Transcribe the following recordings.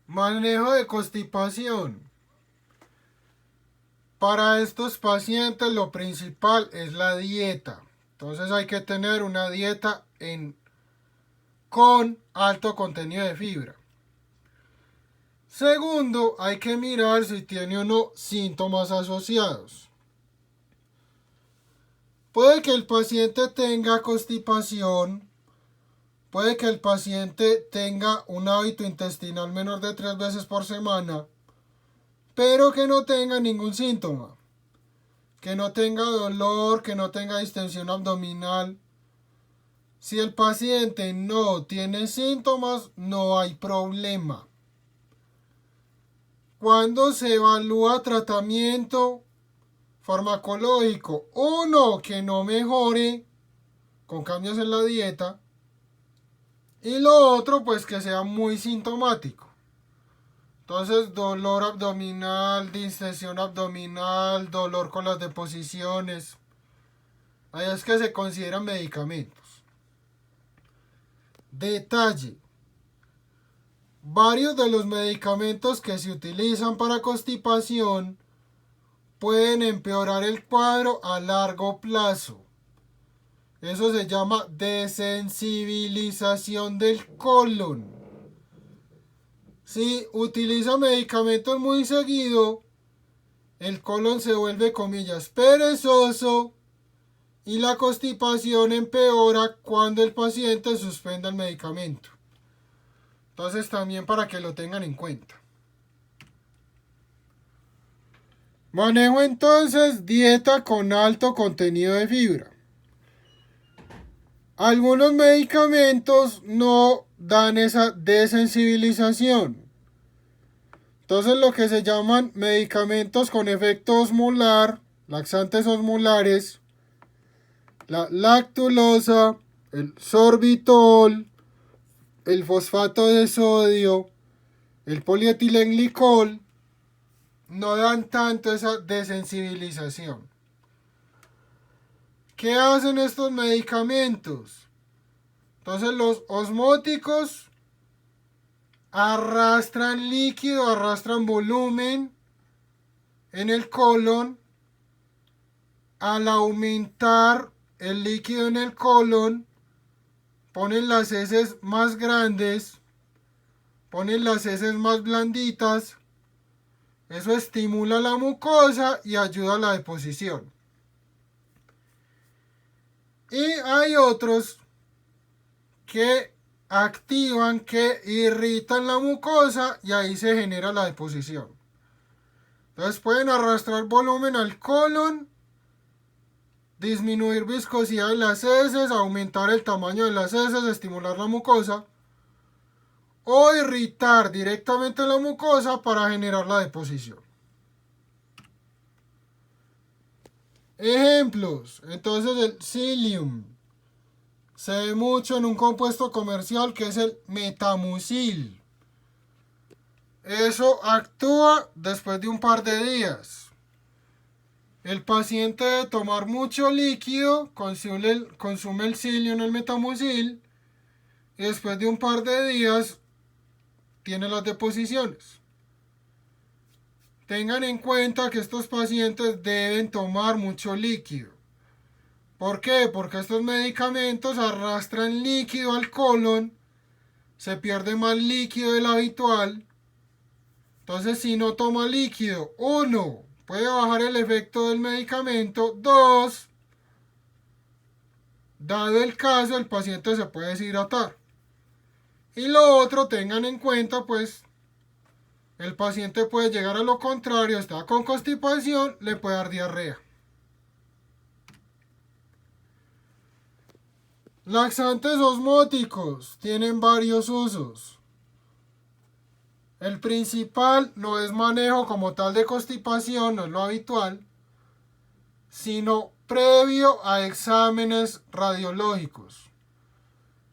Manejo de constipación. Para estos pacientes lo principal es la dieta. Entonces hay que tener una dieta con alto contenido de fibra. Segundo, hay que mirar si tiene o no síntomas asociados. Puede que el paciente tenga constipación, puede que el paciente tenga un hábito intestinal menor de 3 veces por semana, pero que no tenga ningún síntoma, que no tenga dolor, que no tenga distensión abdominal. Si el paciente no tiene síntomas, no hay problema. Cuando se evalúa tratamiento farmacológico, uno que no mejore con cambios en la dieta y lo otro pues que sea muy sintomático. Entonces dolor abdominal, distensión abdominal, dolor con las deposiciones, ahí es que se consideran medicamentos. Detalle: varios de los medicamentos que se utilizan para constipación pueden empeorar el cuadro a largo plazo. Eso se llama desensibilización del colon. Si utiliza medicamentos muy seguido, el colon se vuelve, comillas, perezoso y la constipación empeora cuando el paciente suspenda el medicamento. Entonces también para que lo tengan en cuenta. Manejo entonces dieta con alto contenido de fibra. Algunos medicamentos no dan esa desensibilización. Entonces lo que se llaman medicamentos con efecto osmolar, laxantes osmolares, la lactulosa, el sorbitol, el fosfato de sodio, el polietilenglicol, no dan tanto esa desensibilización. ¿Qué hacen estos medicamentos? Entonces los osmóticos arrastran líquido, arrastran volumen en el colon. Al aumentar el líquido en el colon, ponen las heces más grandes, ponen las heces más blanditas. Eso estimula la mucosa y ayuda a la deposición. Y hay otros que activan, que irritan la mucosa y ahí se genera la deposición. Entonces pueden arrastrar volumen al colon, disminuir viscosidad de las heces, aumentar el tamaño de las heces, estimular la mucosa, o irritar directamente la mucosa para generar la deposición. Ejemplos: entonces el psyllium se ve mucho en un compuesto comercial que es el metamucil. Eso actúa después de un par de días. El paciente debe tomar mucho líquido, consume el psyllium, el metamucil, y después de un par de días tiene las deposiciones. Tengan en cuenta que estos pacientes deben tomar mucho líquido. ¿Por qué? Porque estos medicamentos arrastran líquido al colon, se pierde más líquido del habitual. Entonces, si no toma líquido, uno, puede bajar el efecto del medicamento. Dos, dado el caso, el paciente se puede deshidratar. Y lo otro, tengan en cuenta, pues, el paciente puede llegar a lo contrario, está con constipación, le puede dar diarrea. Laxantes osmóticos tienen varios usos. El principal no es manejo como tal de constipación, no es lo habitual, sino previo a exámenes radiológicos.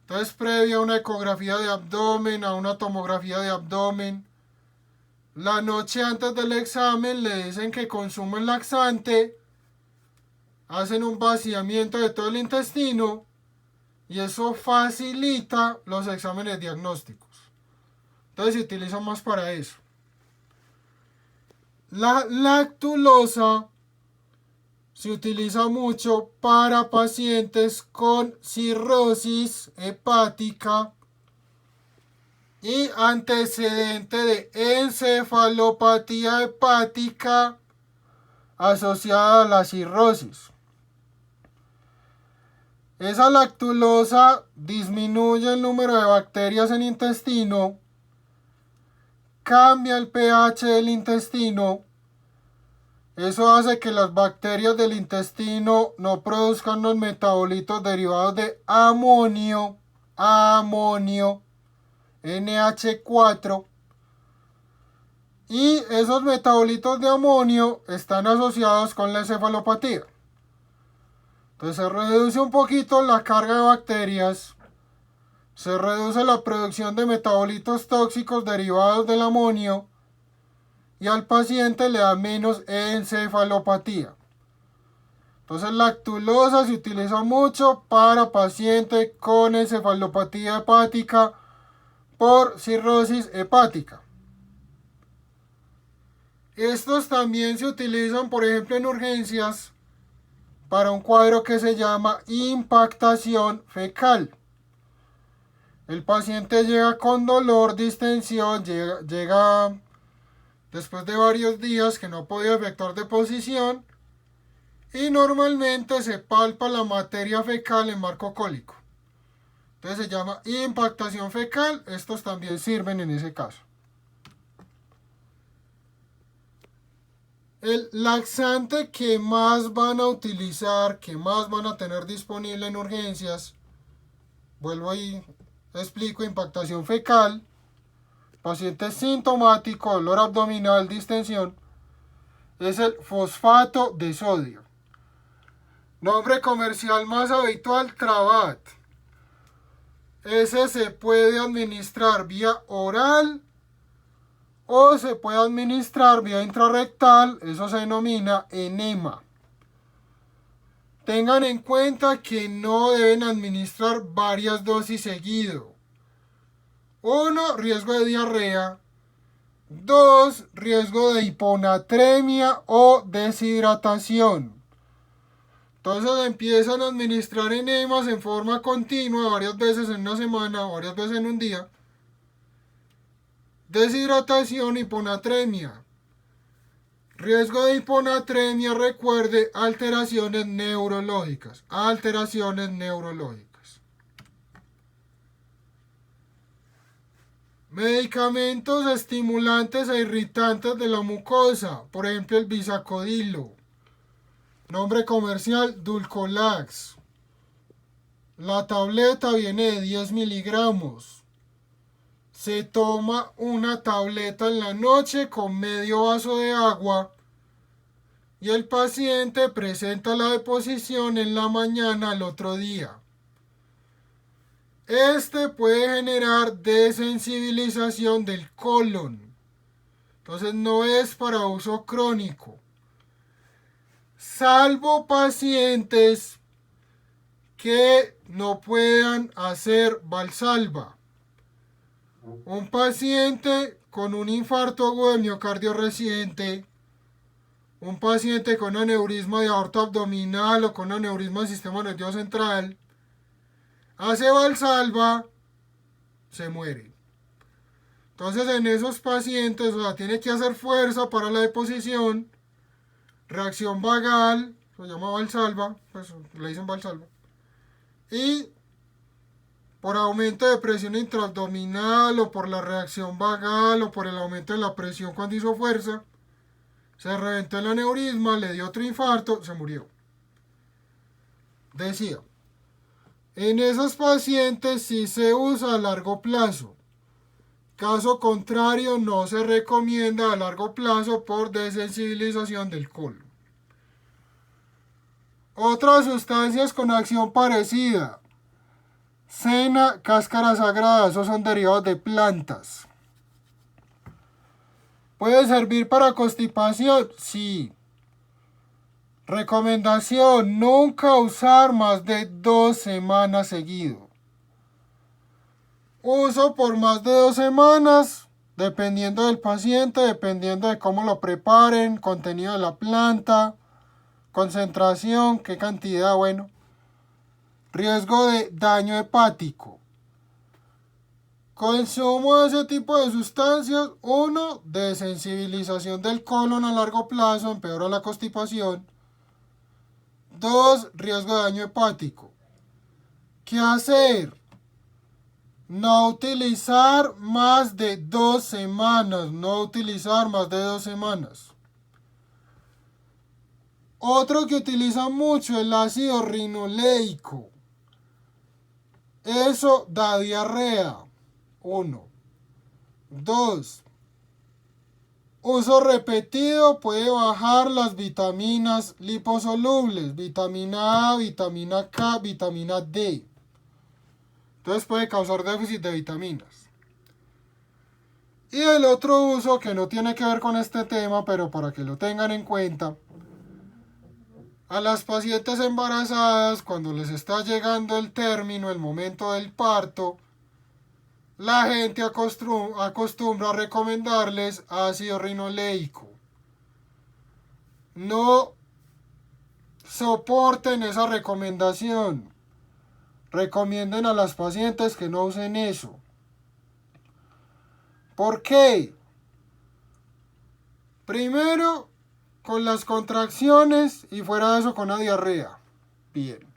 Entonces, previo a una ecografía de abdomen, a una tomografía de abdomen, la noche antes del examen le dicen que consumen laxante, hacen un vaciamiento de todo el intestino y eso facilita los exámenes diagnósticos. Entonces se utiliza más para eso. La lactulosa se utiliza mucho para pacientes con cirrosis hepática y antecedente de encefalopatía hepática asociada a la cirrosis. Esa lactulosa disminuye el número de bacterias en el intestino, cambia el pH del intestino. Eso hace que las bacterias del intestino no produzcan los metabolitos derivados de amonio, NH4. Y esos metabolitos de amonio están asociados con la encefalopatía. Entonces se reduce un poquito la carga de bacterias, se reduce la producción de metabolitos tóxicos derivados del amonio y al paciente le da menos encefalopatía. Entonces la lactulosa se utiliza mucho para pacientes con encefalopatía hepática por cirrosis hepática. Estos también se utilizan, por ejemplo, en urgencias para un cuadro que se llama impactación fecal. El paciente llega con dolor, distensión, llega después de varios días que no ha podido efectuar deposición y normalmente se palpa la materia fecal en marco cólico. Entonces se llama impactación fecal. Estos también sirven en ese caso. El laxante que más van a utilizar, que más van a tener disponible en urgencias, vuelvo ahí, explico, impactación fecal, paciente sintomático, dolor abdominal, distensión, es el fosfato de sodio. Nombre comercial más habitual, Trabat. Ese se puede administrar vía oral o se puede administrar vía intrarrectal, eso se denomina enema. Tengan en cuenta que no deben administrar varias dosis seguido. 1. Riesgo de diarrea. 2. Riesgo de hiponatremia o deshidratación. Entonces empiezan a administrar enemas en forma continua, varias veces en una semana, varias veces en un día. Deshidratación, hiponatremia. Riesgo de hiponatremia, recuerde, alteraciones neurológicas. Medicamentos estimulantes e irritantes de la mucosa, por ejemplo el bisacodilo. Nombre comercial, Dulcolax. La tableta viene de 10 miligramos. Se toma una tableta en la noche con medio vaso de agua y el paciente presenta la deposición en la mañana al otro día. Este puede generar desensibilización del colon. Entonces no es para uso crónico. Salvo pacientes que no puedan hacer Valsalva. Un paciente con un infarto agudo del miocardio reciente, un paciente con aneurisma de aorta abdominal o con aneurisma del sistema nervioso central, hace Valsalva, se muere. Entonces en esos pacientes, tiene que hacer fuerza para la deposición, reacción vagal, se llama Valsalva, pues le dicen Valsalva, y por aumento de presión intraabdominal o por la reacción vagal o por el aumento de la presión cuando hizo fuerza, se reventó el aneurisma, le dio otro infarto, se murió. Decía, en esos pacientes sí se usa a largo plazo. Caso contrario, no se recomienda a largo plazo por desensibilización del colon. Otras sustancias con acción parecida. Cena, cáscara sagrada, esos son derivados de plantas. ¿Puede servir para constipación? Sí. Recomendación, nunca usar más de 2 semanas seguido. Uso por más de 2 semanas, dependiendo del paciente, dependiendo de cómo lo preparen, contenido de la planta, concentración, qué cantidad, bueno. Riesgo de daño hepático. Consumo de ese tipo de sustancias, 1, desensibilización del colon a largo plazo, empeora la constipación. 2, riesgo de daño hepático. ¿Qué hacer? No utilizar más de 2 semanas, no utilizar más de 2 semanas. Otro que utiliza mucho el ácido rinoleico. Eso da diarrea. 1. 2. Uso repetido puede bajar las vitaminas liposolubles, vitamina A, vitamina K, vitamina D. Entonces puede causar déficit de vitaminas. Y el otro uso que no tiene que ver con este tema, pero para que lo tengan en cuenta, a las pacientes embarazadas, cuando les está llegando el término, el momento del parto, la gente acostumbra a recomendarles ácido rinoleico. No soporten esa recomendación. Recomienden a las pacientes que no usen eso. ¿Por qué? Primero, con las contracciones y fuera de eso con la diarrea. Bien.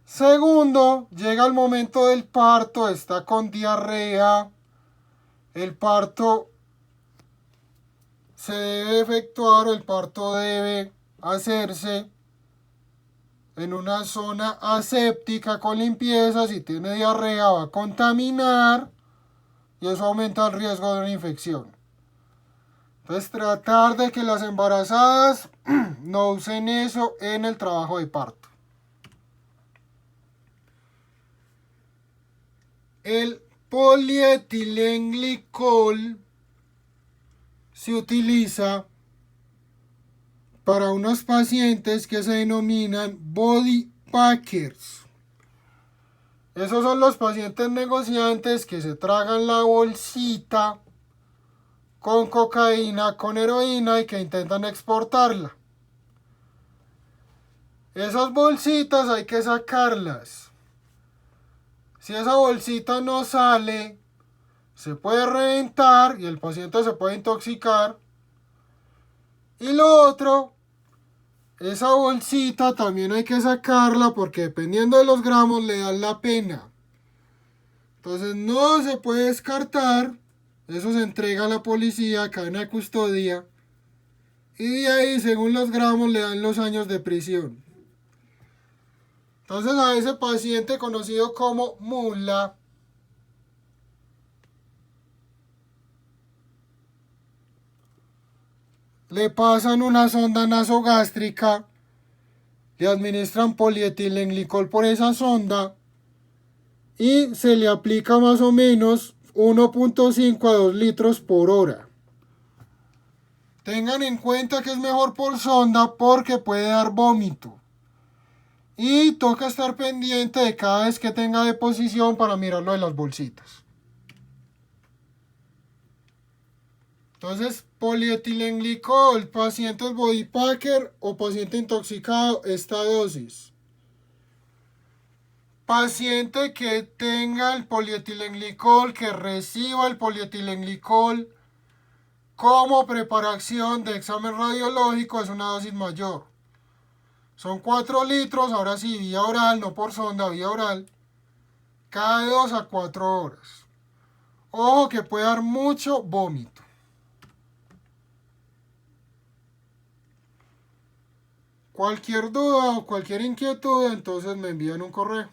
Segundo, llega el momento del parto, está con diarrea. El parto se debe efectuar o el parto debe hacerse en una zona aséptica con limpieza. Si tiene diarrea va a contaminar y eso aumenta el riesgo de una infección. Entonces tratar de que las embarazadas no usen eso en el trabajo de parto. El polietilenglicol se utiliza para unos pacientes que se denominan body packers. Esos son los pacientes negociantes que se tragan la bolsita con cocaína, con heroína y que intentan exportarla. Esas bolsitas hay que sacarlas. Si esa bolsita no sale, se puede reventar y el paciente se puede intoxicar. Y lo otro, esa bolsita también hay que sacarla porque dependiendo de los gramos le dan la pena. Entonces no se puede descartar. Eso se entrega a la policía, cadena de custodia. Y de ahí, según los gramos, le dan los años de prisión. Entonces a ese paciente conocido como mula, le pasan una sonda nasogástrica, le administran polietilenglicol por esa sonda y se le aplica más o menos 1.5 a 2 litros por hora. Tengan en cuenta que es mejor por sonda porque puede dar vómito. Y toca estar pendiente de cada vez que tenga deposición para mirarlo de las bolsitas. Entonces, polietilenglicol, pacientes body packer o paciente intoxicado, esta dosis. Paciente que tenga el polietilenglicol, que reciba el polietilenglicol como preparación de examen radiológico, es una dosis mayor. Son 4 litros, ahora sí, vía oral, no por sonda, vía oral, cada 2 a 4 horas. Ojo que puede dar mucho vómito. Cualquier duda o cualquier inquietud, entonces me envían un correo.